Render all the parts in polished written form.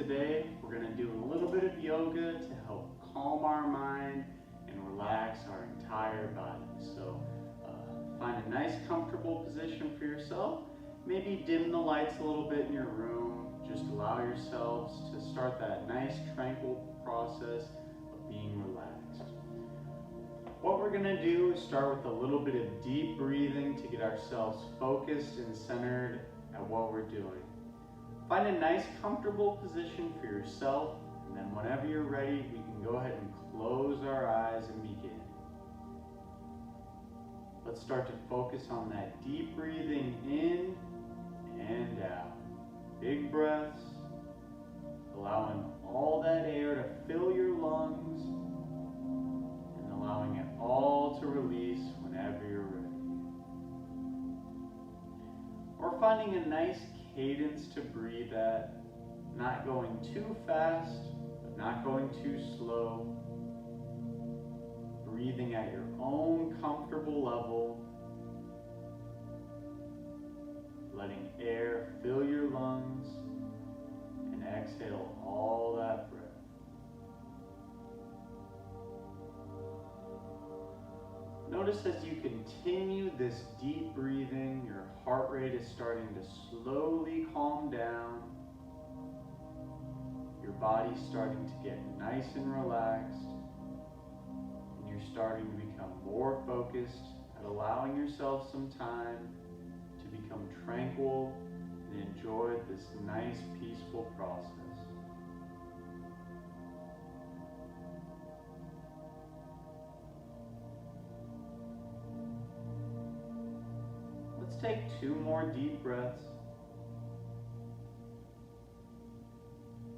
today we're going to do a little bit of yoga to help calm our mind and relax our entire body. So find a nice comfortable position for yourself. Maybe dim the lights a little bit in your room. Just allow yourselves to start that nice tranquil process of being relaxed. What we're going to do is start with a little bit of deep breathing to get ourselves focused and centered at what we're doing. Find a nice comfortable position for yourself, and then whenever you're ready, we can go ahead and close our eyes and begin. Let's start to focus on that deep breathing in and out. Big breaths, allowing all that air to fill your lungs and allowing it all to release whenever you're ready. We're finding a nice cadence to breathe at, not going too fast, but not going too slow. Breathing at your own comfortable level, letting air fill your lungs, and exhale all that breath. Notice as you continue this deep breathing, your heart rate is starting to slowly calm down. Your body's starting to get nice and relaxed. And you're starting to become more focused at allowing yourself some time to become tranquil and enjoy this nice, peaceful process. Let's take 2 more deep breaths.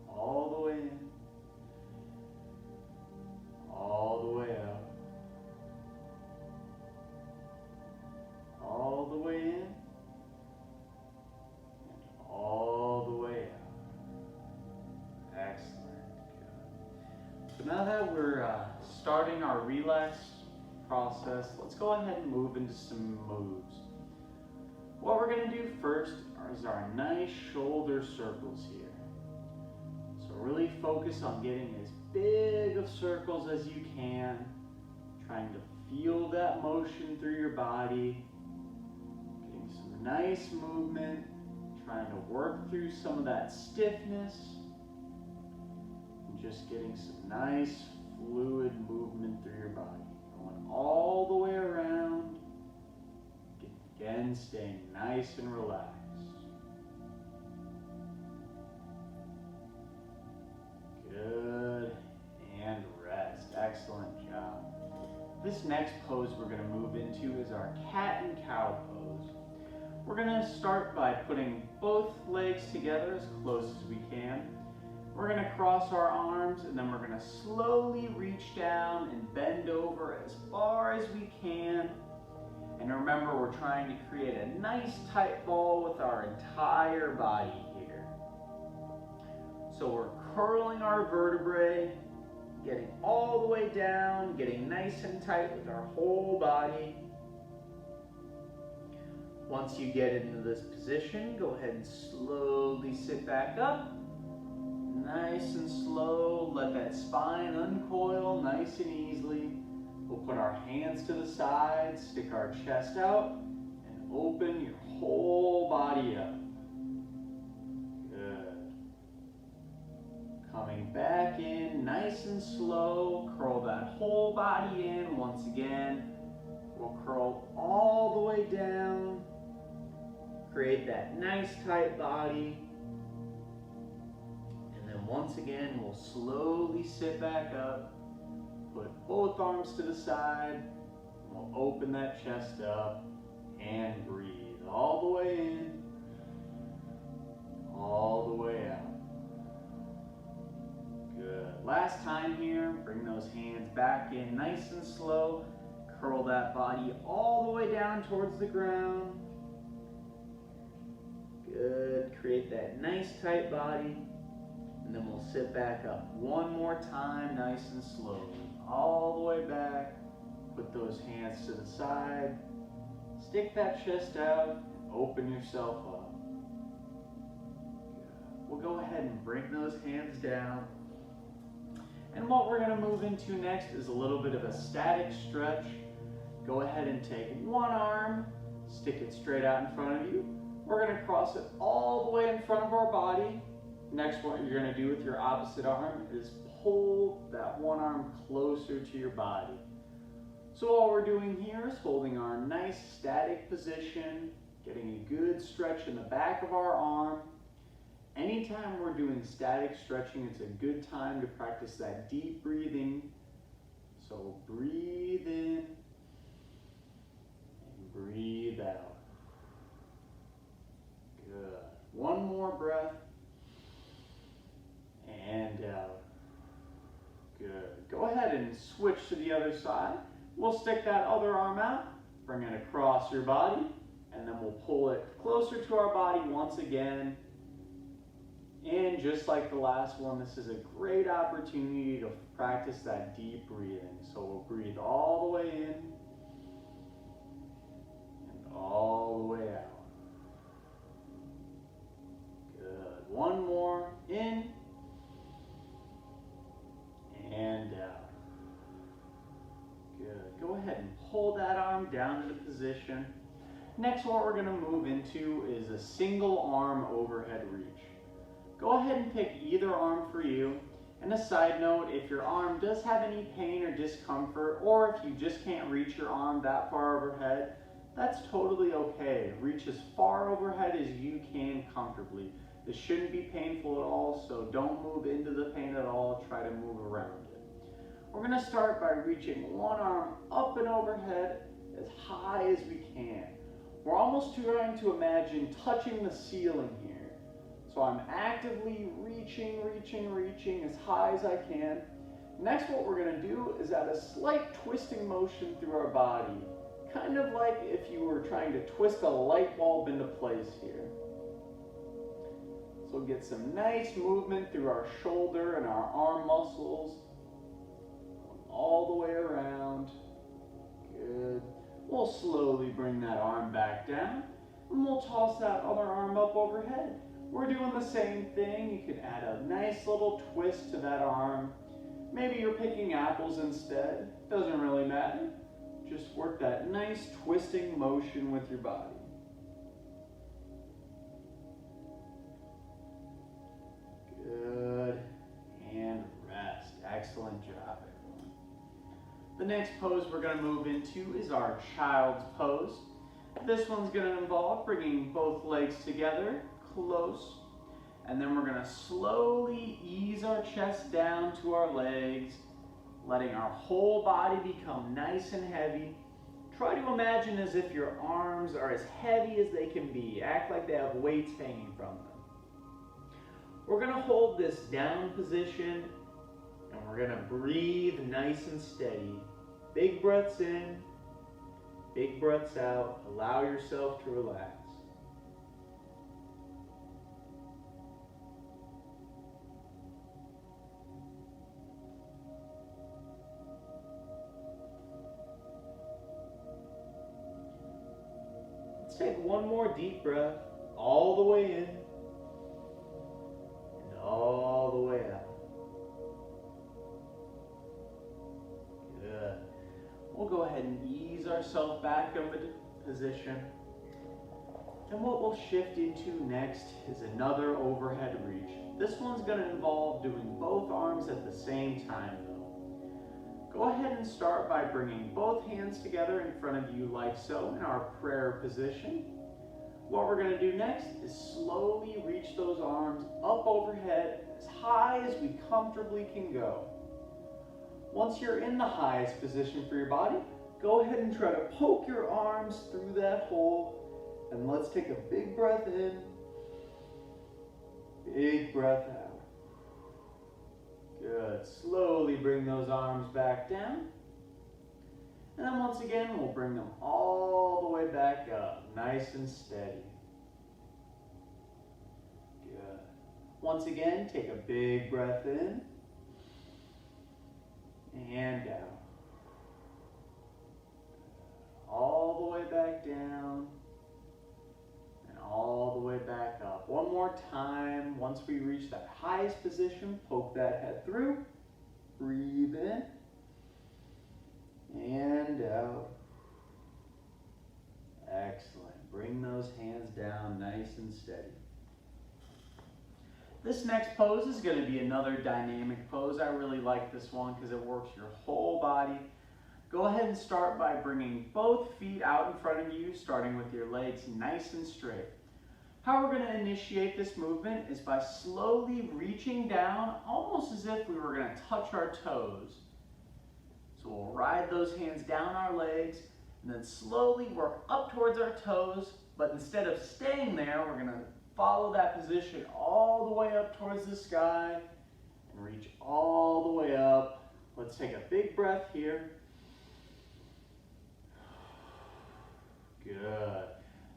All the way in. All the way out. All the way in. And all the way out. Excellent. Good. So now that we're starting our relax process, let's go ahead and move into some moves. What we're going to do first is our nice shoulder circles here. So really focus on getting as big of circles as you can, trying to feel that motion through your body, getting some nice movement, trying to work through some of that stiffness, and just getting some nice fluid movement through your body. Going all the way around. Again, staying nice and relaxed. Good. And rest. Excellent job. This next pose we're going to move into is our cat and cow pose. We're going to start by putting both legs together as close as we can. We're going to cross our arms, and then we're going to slowly reach down and bend over as far as we can. And remember, we're trying to create a nice tight ball with our entire body here. So we're curling our vertebrae, getting all the way down, getting nice and tight with our whole body. Once you get into this position, go ahead and slowly sit back up. Nice and slow, let that spine uncoil nice and easily. We'll put our hands to the side, stick our chest out, and open your whole body up. Good. Coming back in, nice and slow, curl that whole body in. Once again, we'll curl all the way down, create that nice tight body, and then once again, we'll slowly sit back up. Put both arms to the side, we'll open that chest up and breathe all the way in, all the way out. Good. Last time here, bring those hands back in nice and slow, curl that body all the way down towards the ground. Good. Create that nice tight body, and then we'll sit back up one more time, nice and slowly. All the way back, put those hands to the side, stick that chest out, and open yourself up. Good. We'll we'll go ahead and bring those hands down. And what we're going to move into next is a little bit of a static stretch. Go ahead and take one arm, stick it straight out in front of you. We're going to cross it all the way in front of our body. Next, what you're going to do with your opposite arm is pull that one arm closer to your body. So all we're doing here is holding our nice static position, getting a good stretch in the back of our arm. Anytime we're doing static stretching, it's a good time to practice that deep breathing. So breathe in and breathe out. Good. One more breath. And out. Good. Go ahead and switch to the other side. We'll stick that other arm out, bring it across your body, and then we'll pull it closer to our body once again. And just like the last one, this is a great opportunity to practice that deep breathing. So we'll breathe all the way in and all the way out. Good. One more. In and out. Good. Go ahead and pull that arm down to the position. Next, what we're going to move into is a single arm overhead reach. Go ahead and pick either arm for you. And a side note, if your arm does have any pain or discomfort, or if you just can't reach your arm that far overhead, that's totally okay. Reach as far overhead as you can comfortably. This shouldn't be painful at all, so don't move into the pain at all. Try to move around it. We're going to start by reaching one arm up and overhead as high as we can. We're almost trying to imagine touching the ceiling here. So I'm actively reaching as high as I can. Next, what we're going to do is add a slight twisting motion through our body. Kind of like if you were trying to twist a light bulb into place here. So get some nice movement through our shoulder and our arm muscles. All the way around. Good. We'll slowly bring that arm back down. And we'll toss that other arm up overhead. We're doing the same thing. You can add a nice little twist to that arm. Maybe you're picking apples instead. Doesn't really matter. Just work that nice twisting motion with your body. Good. And rest. Excellent job, everyone. The next pose we're going to move into is our child's pose. This one's going to involve bringing both legs together, close, and then we're going to slowly ease our chest down to our legs, letting our whole body become nice and heavy. Try to imagine as if your arms are as heavy as they can be. Act like they have weights hanging from them. We're going to hold this down position, and we're going to breathe nice and steady. Big breaths in, big breaths out. Allow yourself to relax. Let's take one more deep breath, all the way in and all the way out. Good. We'll go ahead and ease ourselves back up into position. And what we'll shift into next is another overhead reach. This one's going to involve doing both arms at the same time though. Go ahead and start by bringing both hands together in front of you like so in our prayer position. What we're going to do next is slowly reach those arms up overhead as high as we comfortably can go. Once you're in the highest position for your body, go ahead and try to poke your arms through that hole. And let's take a big breath in, big breath out. Good. Slowly bring those arms back down. And then once again, we'll bring them all the way back up, nice and steady. Good. Once again, take a big breath in and out. All the way back down and all the way back up. One more more time. Once we reach that highest position, poke that head through. Breathe in and out. Excellent. Bring those hands down nice and steady. This next pose is going to be another dynamic pose. I really like this one because it works your whole body. Go ahead and start by bringing both feet out in front of you, starting with your legs nice and straight. How we're going to initiate this movement is by slowly reaching down, almost as if we were going to touch our toes. So we'll ride those hands down our legs, and then slowly work up towards our toes, but instead of staying there, we're going to follow that position all the way up towards the sky, and reach all the way up. Let's take a big breath here. Good.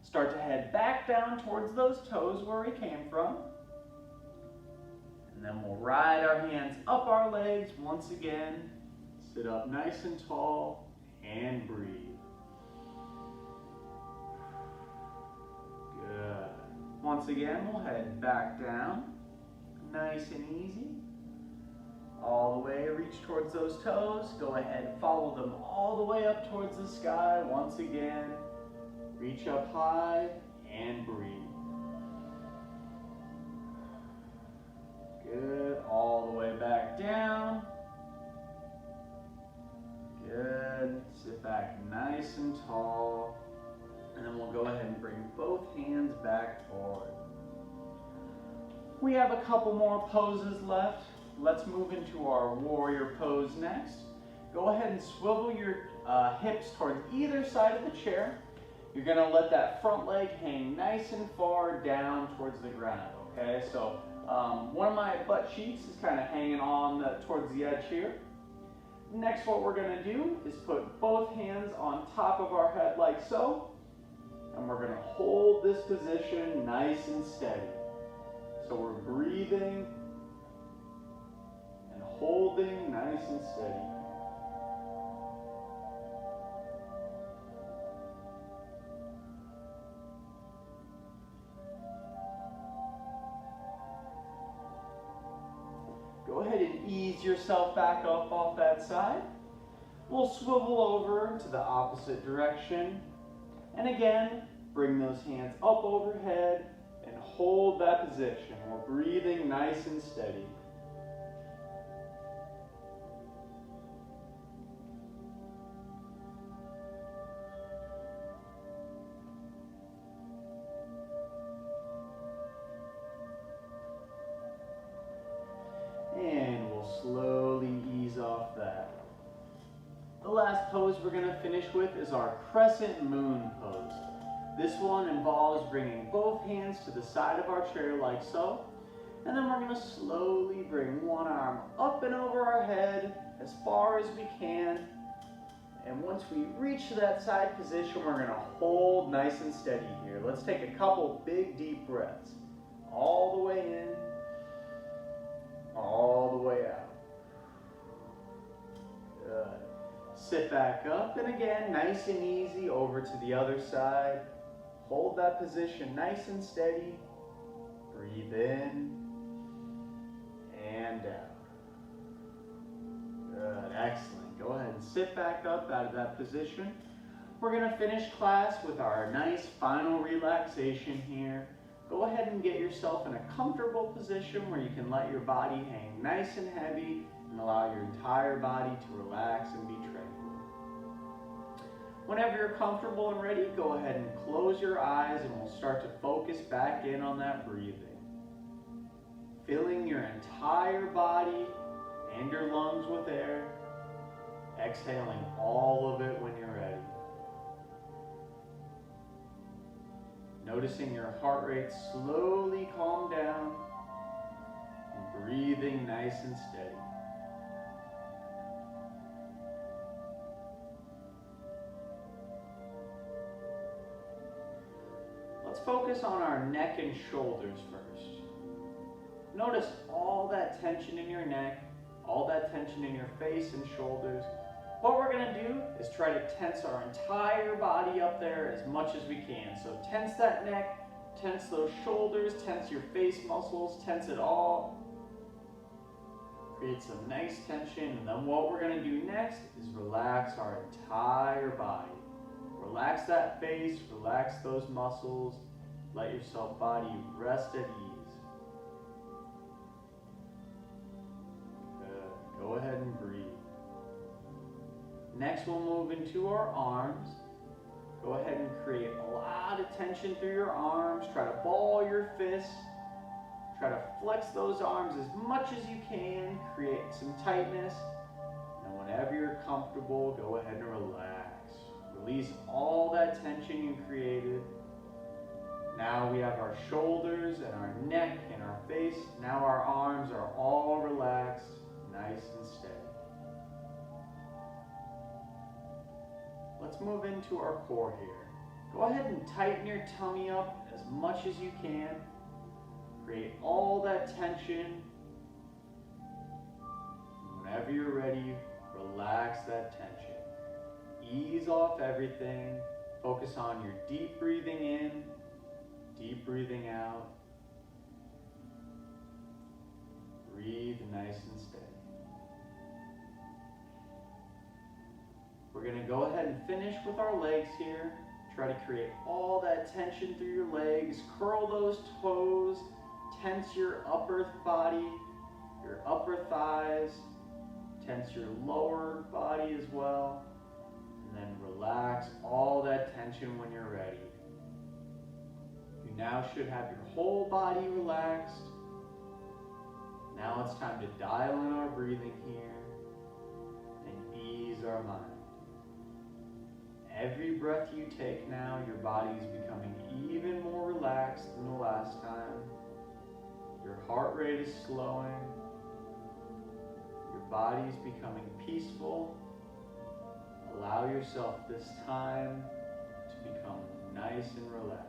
Start to head back down towards those toes where we came from. And then we'll ride our hands up our legs once again. Sit up nice and tall and breathe. Good. Once again, we'll head back down. Nice and easy. All the way, reach towards those toes. Go ahead, follow them all the way up towards the sky once again. Reach up high and breathe. Good. All the way back down. Good. Sit back nice and tall. And then we'll go ahead and bring both hands back forward. We have a couple more poses left. Let's move into our warrior pose next. Go ahead and swivel your hips towards either side of the chair. You're going to let that front leg hang nice and far down towards the ground, okay? So one of my butt cheeks is kind of hanging on towards the edge here. Next, what we're going to do is put both hands on top of our head like so. And we're going to hold this position nice and steady. So we're breathing and holding nice and steady. Go ahead and ease yourself back up off that side. We'll swivel over to the opposite direction. And again, bring those hands up overhead and hold that position. We're breathing nice and steady. And we'll slowly ease off that. The last pose we're going to finish with is our Crescent Moon pose. This one involves bringing both hands to the side of our chair like so. And then we're going to slowly bring one arm up and over our head as far as we can. And once we reach that side position, we're going to hold nice and steady here. Let's take a couple big deep breaths. All the way in. All the way out. Good. Sit back up, and again, nice and easy, over to the other side. Hold that position nice and steady. Breathe in and out. Good, excellent. Go ahead and sit back up out of that position. We're going to finish class with our nice final relaxation here. Go ahead and get yourself in a comfortable position where you can let your body hang nice and heavy and allow your entire body to relax and be tranquil. Whenever you're comfortable and ready, go ahead and close your eyes and we'll start to focus back in on that breathing. Filling your entire body and your lungs with air. Exhaling all of it when you're ready. Noticing your heart rate slowly calm down and breathing nice and steady. Let's focus on our neck and shoulders first. Notice all that tension in your neck, all that tension in your face and shoulders. What we're going to do is try to tense our entire body up there as much as we can. So tense that neck, Tense those shoulders, tense your face muscles, tense it all. Create some nice tension, and then what we're gonna do next is relax our entire body. Relax that face, relax those muscles, let yourself body rest at ease. Good. Go ahead and breathe. Next we'll move into our arms. Go ahead and create a lot of tension through your arms. Try to ball your fists. Try to flex those arms as much as you can. Create some tightness. And whenever you're comfortable, go ahead and relax. Release all that tension you created. Now we have our shoulders and our neck and our face. Now our arms are all relaxed, nice and steady. Let's move into our core here. Go ahead and tighten your tummy up as much as you can. Create all that tension. Whenever you're ready, relax that tension. Ease off everything. Focus on your deep breathing in, deep breathing out. Breathe nice and steady. We're gonna go ahead and finish with our legs here. Try to create all that tension through your legs. Curl those toes. Tense your upper body, your upper thighs. Tense your lower body as well. And then relax all that tension when you're ready. You now should have your whole body relaxed. Now it's time to dial in our breathing here and ease our mind. Every breath you take now, your body is becoming even more relaxed than the last time. Your heart rate is slowing. Your body is becoming peaceful. Allow yourself this time to become nice and relaxed.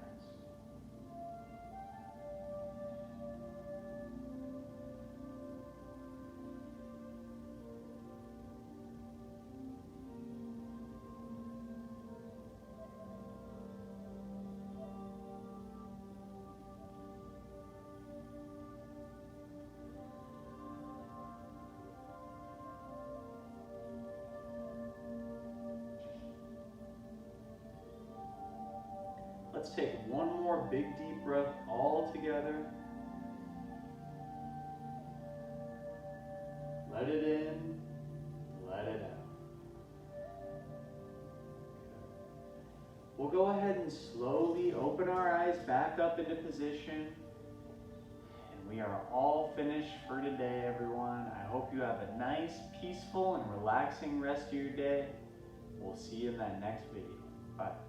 Let's take one more big deep breath all together. Let it in, let it out. We'll go ahead and slowly open our eyes back up into position. And we are all finished for today, everyone. I hope you have a nice, peaceful, and relaxing rest of your day. We'll see you in that next video. Bye.